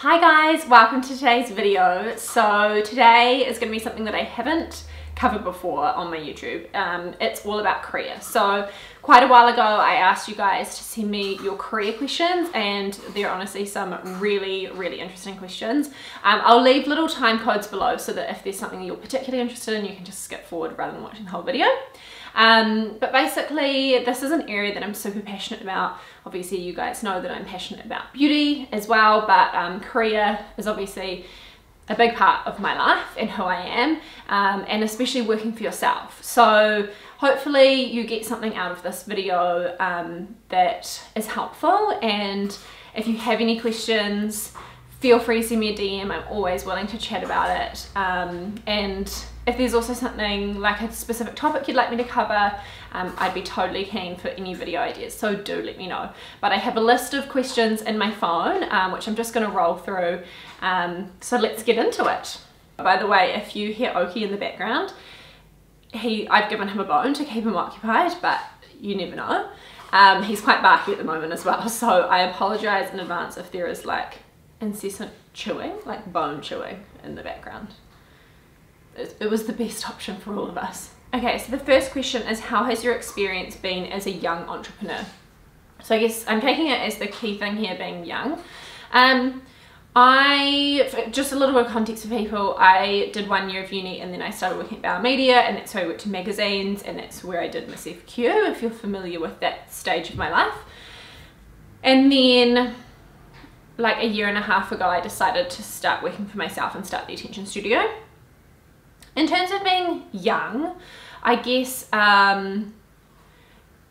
Hi guys, welcome to today's video. So today is going to be something that I haven't covered before on my YouTube. It's all about career. So quite a while ago I asked you guys to send me your career questions, and there are honestly some really interesting questions. I'll leave little time codes below so that if there's something you're particularly interested in, you can just skip forward rather than watching the whole video. But basically this is an area that I'm super passionate about. Obviously you guys know that I'm passionate about beauty as well, but career is obviously a big part of my life and who I am, and especially working for yourself. So hopefully you get something out of this video that is helpful, and if you have any questions, feel free to send me a DM. I'm always willing to chat about it. And if there's also something like a specific topic you'd like me to cover, I'd be totally keen for any video ideas, so do let me know. But I have a list of questions in my phone, which I'm just going to roll through, so let's get into it. By the way, if you hear Oki in the background, I've given him a bone to keep him occupied, but you never know. He's quite barky at the moment as well, so I apologise in advance if there is like incessant chewing, like bone chewing in the background. It was the best option for all of us. Okay, so the first question is, how has your experience been as a young entrepreneur? So I guess I'm taking it as the key thing here being young. Just a little bit of context for people, I did 1 year of uni and then I started working at Bauer Media, and that's where I worked in magazines, and that's where I did my CFQ, if you're familiar with that stage of my life. And then like a year and a half ago I decided to start working for myself and start the Attention Studio. In terms of being young, I guess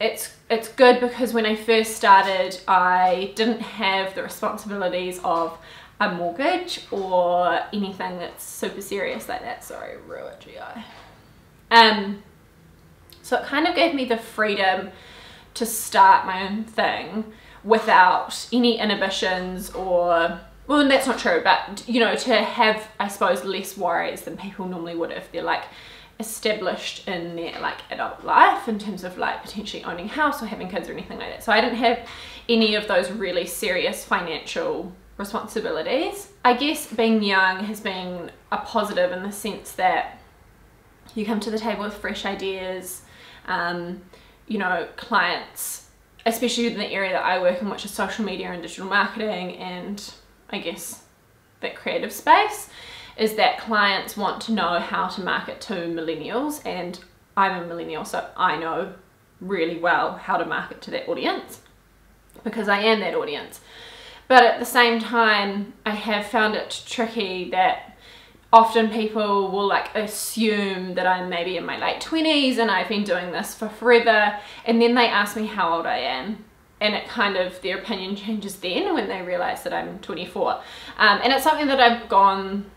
it's good because when I first started I didn't have the responsibilities of a mortgage or anything that's super serious like that. Sorry, real GI. So it kind of gave me the freedom to start my own thing without any inhibitions, or, well, that's not true, but you know, to have, I suppose, less worries than people normally would if they're like established in their like adult life in terms of like potentially owning a house or having kids or anything like that. So I didn't have any of those really serious financial responsibilities. I guess being young has been a positive in the sense that you come to the table with fresh ideas, you know, clients, especially in the area that I work in, which is social media and digital marketing, and I guess that creative space, is that clients want to know how to market to millennials, and I'm a millennial, so I know really well how to market to that audience because I am that audience. But at the same time, I have found it tricky that often people will like assume that I'm maybe in my late 20s and I've been doing this for forever, and then they ask me how old I am, and it kind of, their opinion changes then when they realize that I'm 24. And it's something that I've gone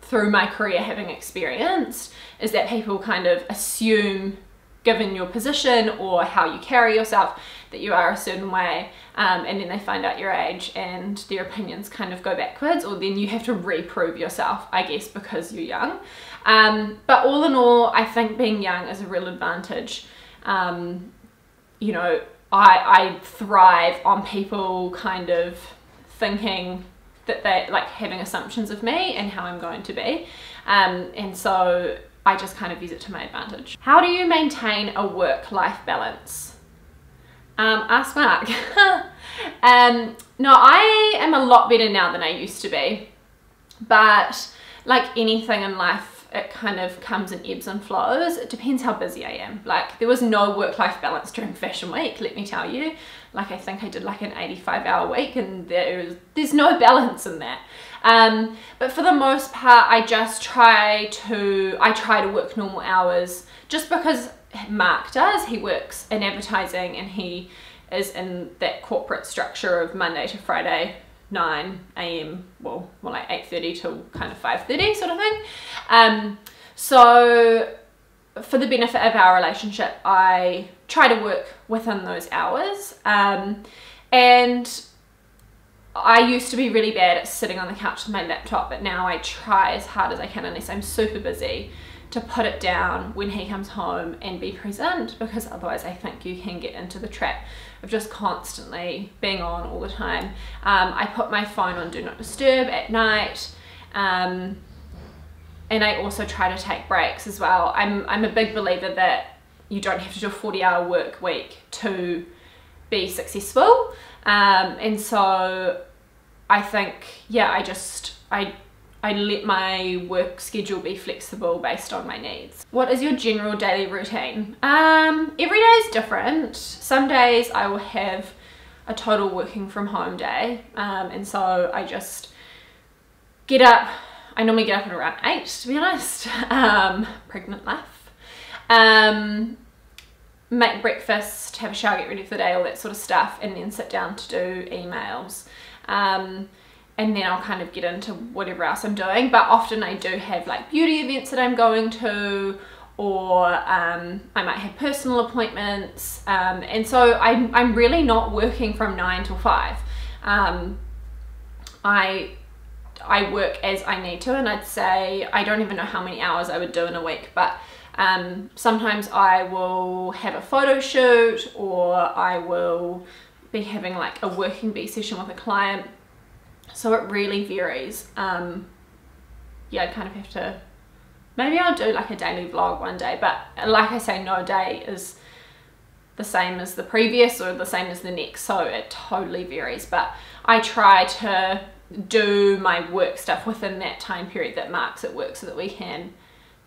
through my career having experienced, is that people kind of assume, given your position or how you carry yourself, that you are a certain way, and then they find out your age and their opinions kind of go backwards, or then you have to reprove yourself, I guess, because you're young. But all in all, I think being young is a real advantage. You know, I thrive on people kind of thinking that they like having assumptions of me and how I'm going to be, and so I just kind of use it to my advantage. How do you maintain a work-life balance? Ask Mark. No, I am a lot better now than I used to be, but like anything in life, it kind of comes in ebbs and flows. It depends how busy I am. Like, there was no work-life balance during Fashion Week, let me tell you. Like, I think I did like an 85-hour week, and there's no balance in that. But for the most part, I try to work normal hours, just because Mark does. He works in advertising and he is in that corporate structure of Monday to Friday, 9 AM, well, more like 8:30 till kind of 5:30 sort of thing. So for the benefit of our relationship, I try to work within those hours. And I used to be really bad at sitting on the couch with my laptop, but now I try as hard as I can, unless I'm super busy, to put it down when he comes home and be present, because otherwise I think you can get into the trap of just constantly being on all the time. I put my phone on Do Not Disturb at night, and I also try to take breaks as well. I'm a big believer that you don't have to do a 40-hour work week to be successful, and so I think, yeah, I let my work schedule be flexible based on my needs. What is your general daily routine? Every day is different. Some days I will have a total working from home day, and so I just get up. I normally get up at around 8, to be honest. Pregnant life. Make breakfast, have a shower, get ready for the day, all that sort of stuff, and then sit down to do emails. And then I'll kind of get into whatever else I'm doing, but often I do have like beauty events that I'm going to, or I might have personal appointments, and so I'm really not working from 9 till 5. I work as I need to, and I'd say I don't even know how many hours I would do in a week, but sometimes I will have a photo shoot, or I will be having like a working bee session with a client. So it really varies. Yeah, I kind of have to, maybe I'll do like a daily vlog one day, but like I say, no day is the same as the previous or the same as the next, so it totally varies. But I try to do my work stuff within that time period that marks at work, so that we can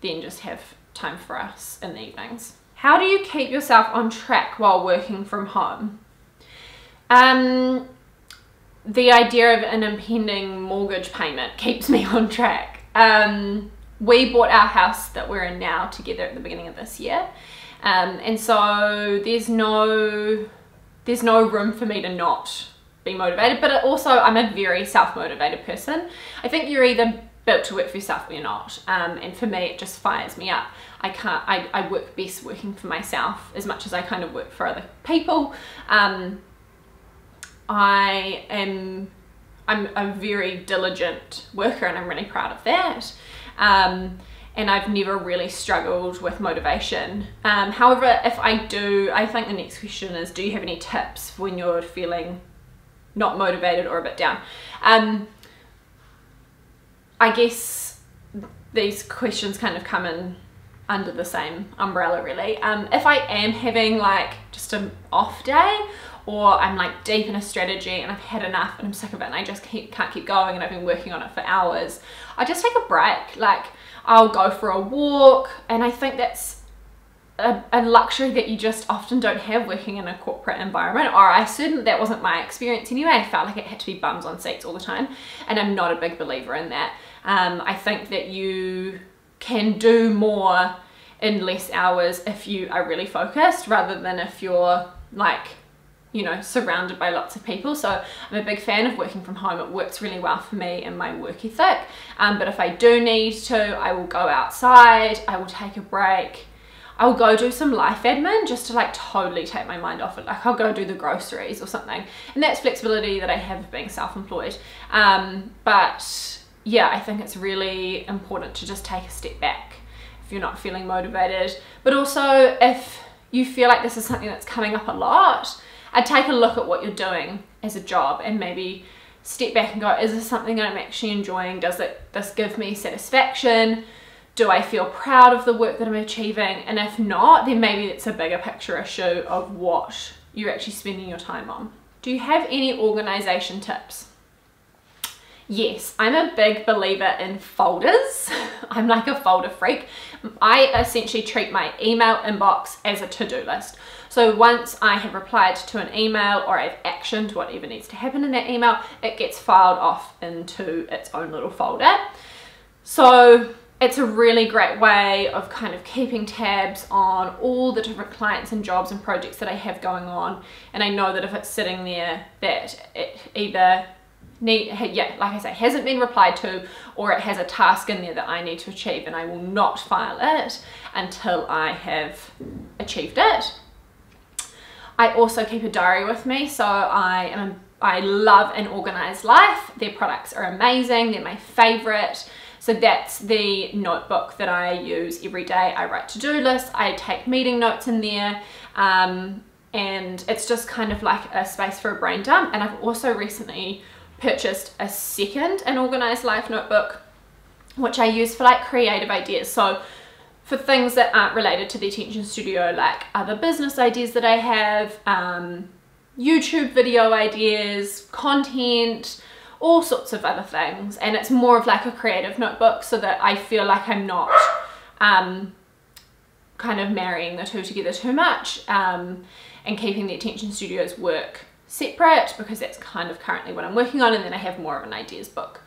then just have time for us in the evenings. How do you keep yourself on track while working from home? The idea of an impending mortgage payment keeps me on track. We bought our house that we're in now together at the beginning of this year, and so there's no room for me to not be motivated. But also, I'm a very self-motivated person. I think you're either built to work for yourself or you're not, and for me it just fires me up. I work best working for myself as much as I kind of work for other people. I'm a very diligent worker, and I'm really proud of that, and I've never really struggled with motivation. However, if I do, I think the next question is, do you have any tips when you're feeling not motivated or a bit down? I guess these questions kind of come in under the same umbrella, really. If I am having like just an off day, or I'm like deep in a strategy and I've had enough and I'm sick of it and I just can't keep going and I've been working on it for hours, I just take a break. Like, I'll go for a walk, and I think that's a luxury that you just often don't have working in a corporate environment, or that wasn't my experience anyway. I felt like it had to be bums on seats all the time, and I'm not a big believer in that. I think that you can do more in less hours if you are really focused, rather than if you're like, you know, surrounded by lots of people. So I'm a big fan of working from home. It works really well for me and my work ethic. But if I do need to, I will go outside, I will take a break, I'll go do some life admin just to like totally take my mind off it. Like, I'll go do the groceries or something, and that's flexibility that I have of being self-employed. But yeah, I think it's really important to just take a step back if you're not feeling motivated. But also, if you feel like this is something that's coming up a lot, I'd take a look at what you're doing as a job and maybe step back and go, is this something that I'm actually enjoying? Does this give me satisfaction? Do I feel proud of the work that I'm achieving? And if not, then maybe it's a bigger picture issue of what you're actually spending your time on. Do you have any organization tips? Yes, I'm a big believer in folders. I'm like a folder freak. I essentially treat my email inbox as a to-do list. So once I have replied to an email, or I've actioned whatever needs to happen in that email, it gets filed off into its own little folder. So it's a really great way of kind of keeping tabs on all the different clients and jobs and projects that I have going on. And I know that if it's sitting there, that it either like I say, hasn't been replied to, or it has a task in there that I need to achieve, and I will not file it until I have achieved it. I also keep a diary with me, so I love an organized life. Their products are amazing, they're my favorite. So that's the notebook that I use every day. I write to-do lists, I take meeting notes in there, and it's just kind of like a space for a brain dump. And I've also recently purchased a second An Organized Life notebook, which I use for like creative ideas. So for things that aren't related to the Attention Studio, like other business ideas that I have, YouTube video ideas, content, all sorts of other things. And it's more of like a creative notebook so that I feel like I'm not kind of marrying the two together too much, and keeping the Attention Studio's work separate, because that's kind of currently what I'm working on, and then I have more of an ideas book.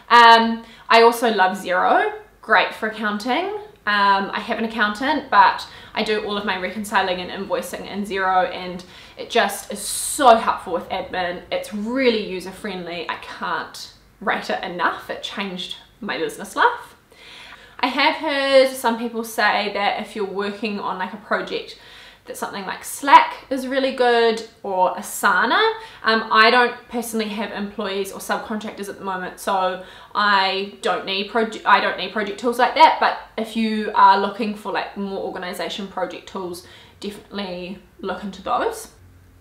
I also love Xero, great for accounting. I have an accountant, but I do all of my reconciling and invoicing in Xero, and it just is so helpful with admin. It's really user friendly. I can't rate it enough. It changed my business life. I have heard some people say that if you're working on like a project, that something like Slack is really good, or Asana. I don't personally have employees or subcontractors at the moment, so I don't need project tools like that. But if you are looking for like more organization project tools, definitely look into those.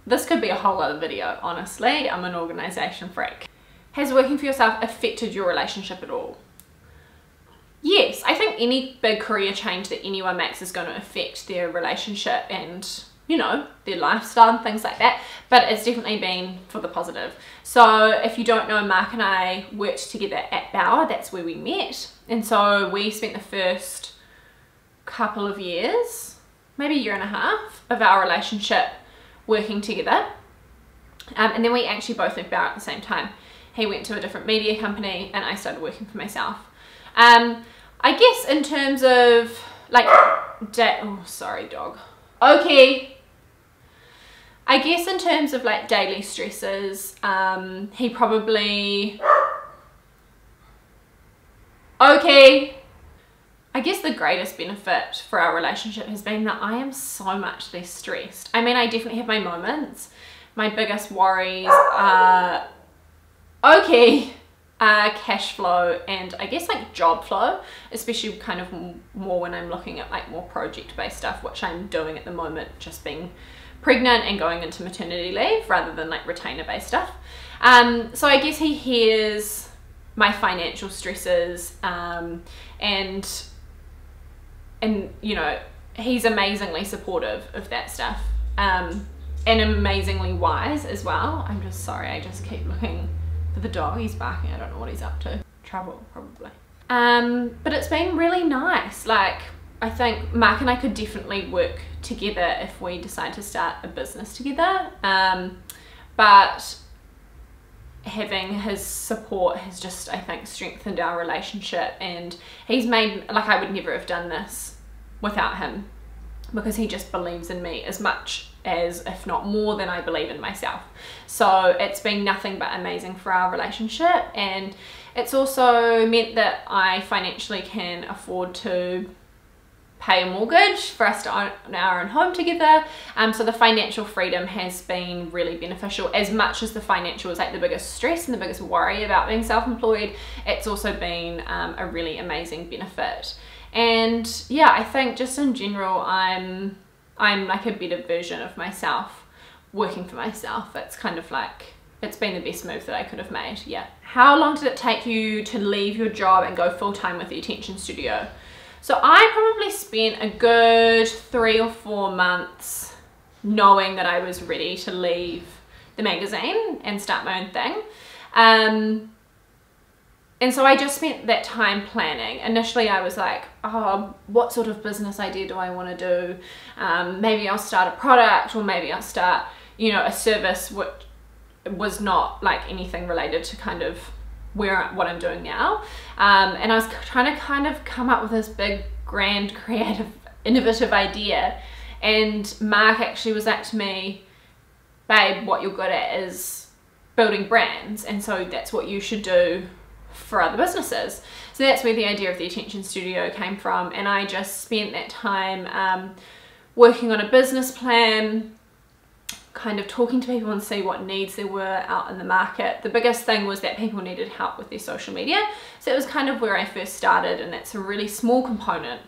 This could be a whole other video, honestly. I'm an organization freak. Has working for yourself affected your relationship at all? Yes, I think any big career change that anyone makes is going to affect their relationship and, you know, their lifestyle and things like that, but it's definitely been for the positive. So if you don't know, Mark and I worked together at Bauer. That's where we met, and so we spent the first couple of years, maybe a year and a half, of our relationship working together, and then we actually both left Bauer at the same time. He went to a different media company and I started working for myself. I guess in terms of like, oh, sorry dog. Okay. I guess in terms of like daily stresses, he probably, okay. I guess the greatest benefit for our relationship has been that I am so much less stressed. I mean, I definitely have my moments. My biggest worries are, okay, cash flow and I guess like job flow, especially kind of more when I'm looking at like more project-based stuff, which I'm doing at the moment, just being pregnant and going into maternity leave rather than like retainer-based stuff. So I guess he hears my financial stresses, and you know, he's amazingly supportive of that stuff, and amazingly wise as well. I'm just sorry, I just keep looking for the dog. He's barking. I don't know what he's up to. Trouble, probably. But it's been really nice. Like, I think Mark and I could definitely work together if we decide to start a business together. But having his support has just, I think, strengthened our relationship, and he's made, like, I would never have done this without him, because he just believes in me as much as, if not more than, I believe in myself. So it's been nothing but amazing for our relationship, and it's also meant that I financially can afford to pay a mortgage for us to own our own home together. So the financial freedom has been really beneficial. As much as the financial is like the biggest stress and the biggest worry about being self-employed, it's also been a really amazing benefit. And yeah, I think just in general, I'm like a better version of myself working for myself. It's kind of like, it's been the best move that I could have made. Yeah. How long did it take you to leave your job and go full-time with the Attention Studio? So I probably spent a good 3 or 4 months knowing that I was ready to leave the magazine and start my own thing. And so I just spent that time planning. Initially I was like, oh, what sort of business idea do I want to do? Maybe I'll start a product, or maybe I'll start, you know, a service which was not like anything related to kind of what I'm doing now. And I was trying to kind of come up with this big, grand, creative, innovative idea. And Mark actually was like to me, babe, what you're good at is building brands. And so that's what you should do for other businesses. So that's where the idea of the Attention Studio came from, and I just spent that time working on a business plan, kind of talking to people and see what needs there were out in the market. The biggest thing was that people needed help with their social media. So it was kind of where I first started, and that's a really small component,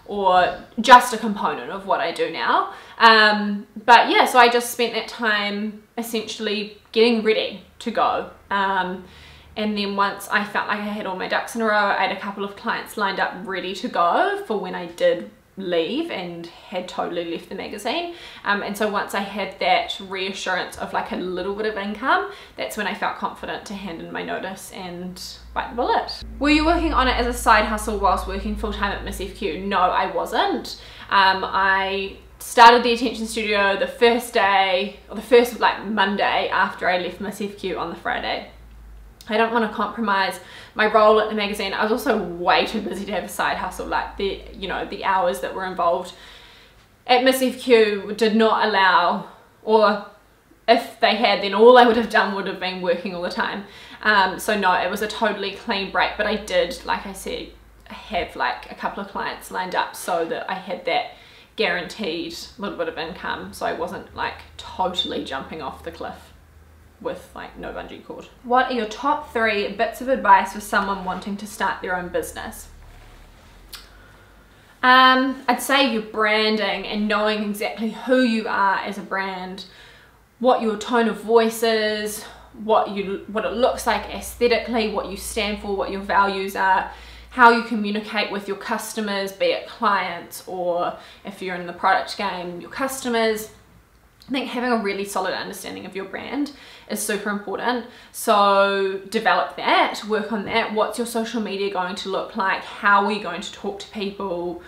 or just a component of what I do now. But yeah, so I just spent that time essentially getting ready to go. And then once I felt like I had all my ducks in a row, I had a couple of clients lined up ready to go for when I did leave and had totally left the magazine. And so once I had that reassurance of like a little bit of income, that's when I felt confident to hand in my notice and bite the bullet. Were you working on it as a side hustle whilst working full-time at Miss FQ? No, I wasn't. I started the Attention Studio the first day, or the first like Monday after I left Miss FQ on the Friday. I don't want to compromise my role at the magazine. I was also way too busy to have a side hustle. Like the hours that were involved at Miss FQ did not allow, or if they had, then all I would have done would have been working all the time. So no, it was a totally clean break, but I did, like I said, have like a couple of clients lined up so that I had that guaranteed little bit of income, so I wasn't like totally jumping off the cliff with like no bungee cord. What are your top 3 bits of advice for someone wanting to start their own business? I'd say your branding and knowing exactly who you are as a brand, what your tone of voice is, what it looks like aesthetically, what you stand for, what your values are, how you communicate with your customers, be it clients or if you're in the product game, your customers. I think having a really solid understanding of your brand is super important. So develop that, work on that. What's your social media going to look like? How are you going to talk to people?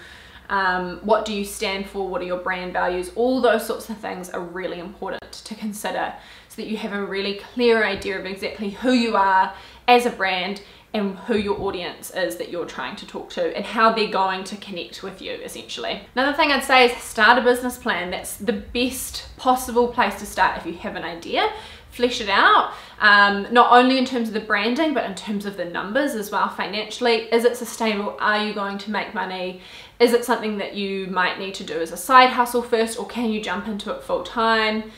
What do you stand for? What are your brand values? All those sorts of things are really important to consider so that you have a really clear idea of exactly who you are as a brand and who your audience is that you're trying to talk to and how they're going to connect with you, essentially. Another thing I'd say is start a business plan. That's the best possible place to start if you have an idea. Flesh it out, not only in terms of the branding, but in terms of the numbers as well financially. Is it sustainable? Are you going to make money? Is it something that you might need to do as a side hustle first, or can you jump into it full time?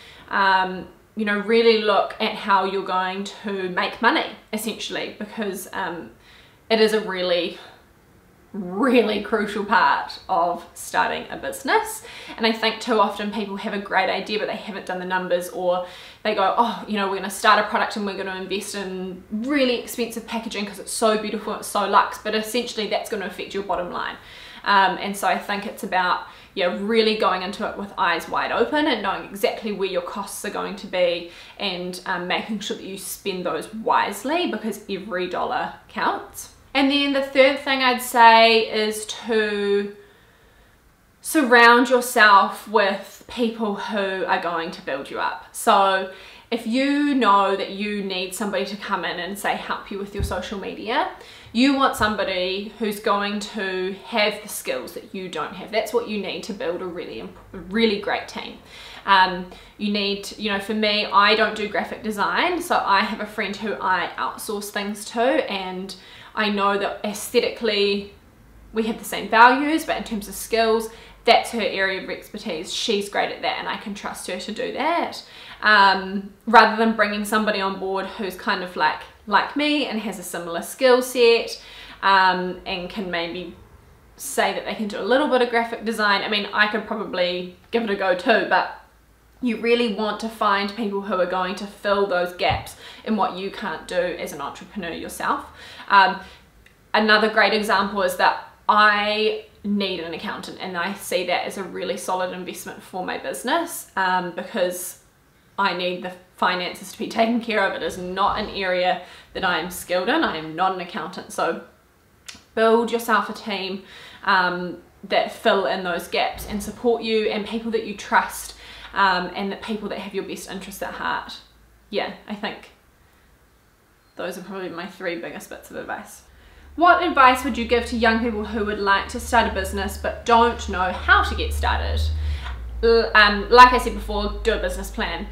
You know, really look at how you're going to make money, essentially, because it is a really crucial part of starting a business. And I think too often people have a great idea but they haven't done the numbers, or they go, oh, you know, we're going to start a product and we're going to invest in really expensive packaging because it's so beautiful, it's so luxe, but essentially that's going to affect your bottom line. And so I think it's about, yeah, really going into it with eyes wide open and knowing exactly where your costs are going to be, and making sure that you spend those wisely, because every dollar counts. And then the third thing I'd say is to surround yourself with people who are going to build you up. So if you know that you need somebody to come in and say help you with your social media, you want somebody who's going to have the skills that you don't have. That's what you need to build a really great team. You need, you know, for me, I don't do graphic design, so I have a friend who I outsource things to, and I know that aesthetically we have the same values, but in terms of skills, that's her area of expertise. She's great at that and I can trust her to do that. Rather than bringing somebody on board who's kind of like me and has a similar skill set, and can maybe say that they can do a little bit of graphic design. I mean, I could probably give it a go too, but you really want to find people who are going to fill those gaps in what you can't do as an entrepreneur yourself. Another great example is that I need an accountant, and I see that as a really solid investment for my business, because I need the finances to be taken care of. It is not an area that I am skilled in. I am not an accountant. So build yourself a team that fill in those gaps and support you, and people that you trust, and the people that have your best interests at heart. Yeah, I think those are probably my 3 biggest bits of advice. What advice would you give to young people who would like to start a business but don't know how to get started? Like I said before, do a business plan.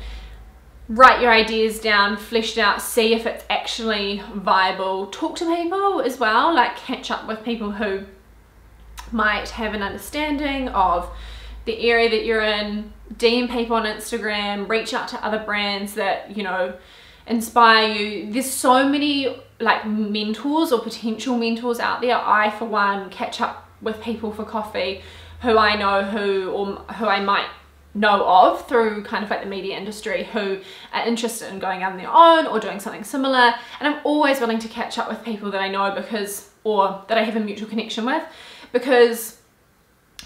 Write your ideas down, flesh it out, see if it's actually viable. Talk to people as well, like catch up with people who might have an understanding of the area that you're in, DM people on Instagram, reach out to other brands that, you know, inspire you. There's so many like mentors or potential mentors out there. I, for one, catch up with people for coffee who I know who I might know of through kind of like the media industry, who are interested in going out on their own or doing something similar. And I'm always willing to catch up with people that I know or that I have a mutual connection with, because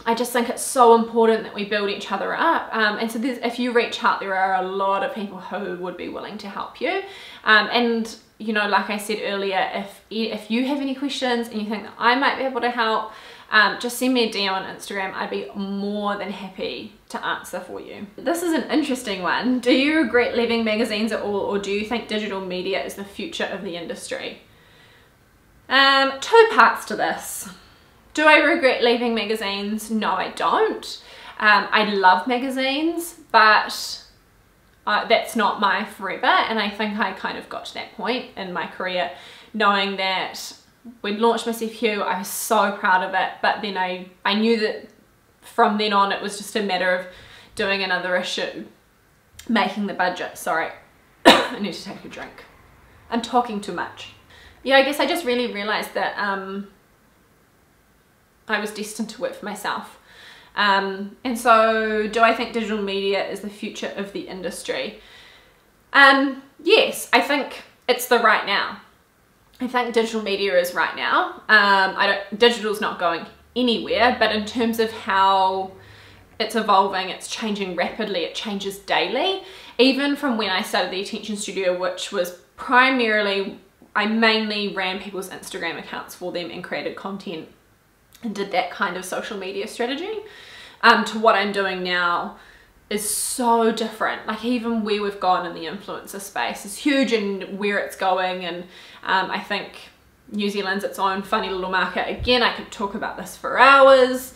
I just think it's so important that we build each other up. And so if you reach out, there are a lot of people who would be willing to help you. And you know, like I said earlier, if you have any questions and you think that I might be able to help, just send me a DM on Instagram. I'd be more than happy to answer for you. This is an interesting one. Do you regret leaving magazines at all, or do you think digital media is the future of the industry? Two parts to this. Do I regret leaving magazines? No, I don't. I love magazines, but that's not my forever. And I think I kind of got to that point in my career knowing that we'd launched my CFQ. I was so proud of it, but then I knew that from then on it was just a matter of doing another issue, making the budget. Sorry, I need to take a drink. I'm talking too much. Yeah, I guess I just really realized that I was destined to work for myself. And so do I think digital media is the future of the industry? Yes, I think it's the right now. I think digital media is right now. Digital's not going anywhere, but in terms of how it's evolving, it's changing rapidly, it changes daily. Even from when I started the Attention Studio, which was primarily, I mainly ran people's Instagram accounts for them and created content and did that kind of social media strategy, to what I'm doing now is so different. Like even where we've gone in the influencer space is huge, and where it's going, and I think New Zealand's its own funny little market. Again, I could talk about this for hours,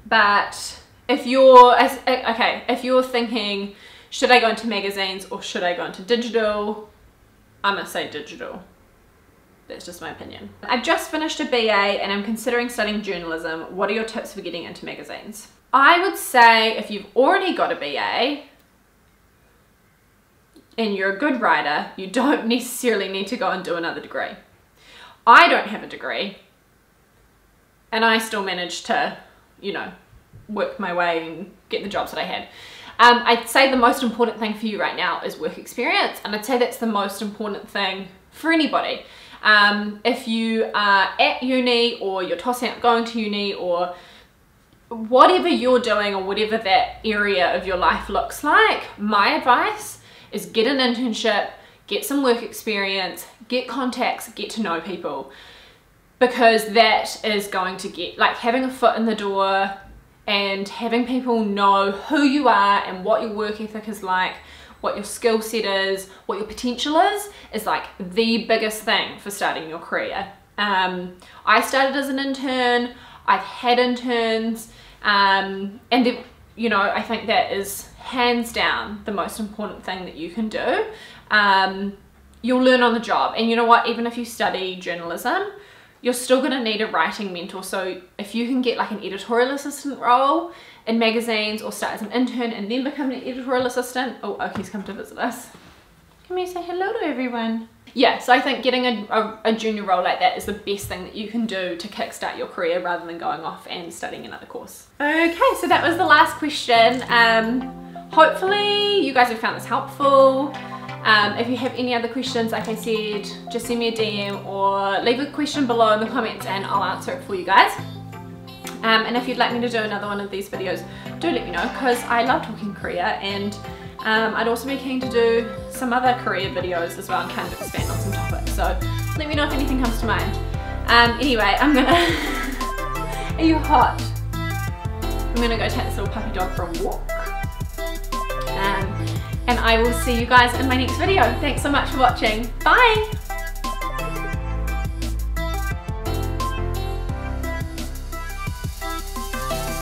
but if you're thinking, should I go into magazines or should I go into digital, I'm gonna say digital. That's just my opinion. I've just finished a BA and I'm considering studying journalism. What are your tips for getting into magazines? I would say if you've already got a BA and you're a good writer, you don't necessarily need to go and do another degree. I don't have a degree and I still managed to, you know, work my way and get the jobs that I had. I'd say the most important thing for you right now is work experience, and I'd say that's the most important thing for anybody. If you are at uni, or you're tossing up going to uni, or whatever you're doing, or whatever that area of your life looks like, my advice is get an internship, get some work experience, get contacts, get to know people, because that is going to get, like, having a foot in the door and having people know who you are and what your work ethic is like, what your skill set is, what your potential is like the biggest thing for starting your career. I started as an intern, I've had interns, and then, you know, I think that is hands down the most important thing that you can do. You'll learn on the job, and you know what, even if you study journalism, you're still going to need a writing mentor. So if you can get like an editorial assistant role in magazines, or start as an intern and then become an editorial assistant. Oh, Oki's come to visit us. Can we say hello to everyone? Yeah, so I think getting a junior role like that is the best thing that you can do to kickstart your career, rather than going off and studying another course. Okay, so that was the last question. Hopefully you guys have found this helpful. If you have any other questions, like I said, just send me a DM or leave a question below in the comments and I'll answer it for you guys. And if you'd like me to do another one of these videos, do let me know, because I love talking career, and I'd also be keen to do some other career videos as well and kind of expand on some topics. So let me know if anything comes to mind. Anyway, I'm gonna... Are you hot? I'm gonna go take this little puppy dog for a walk. And I will see you guys in my next video. Thanks so much for watching. Bye!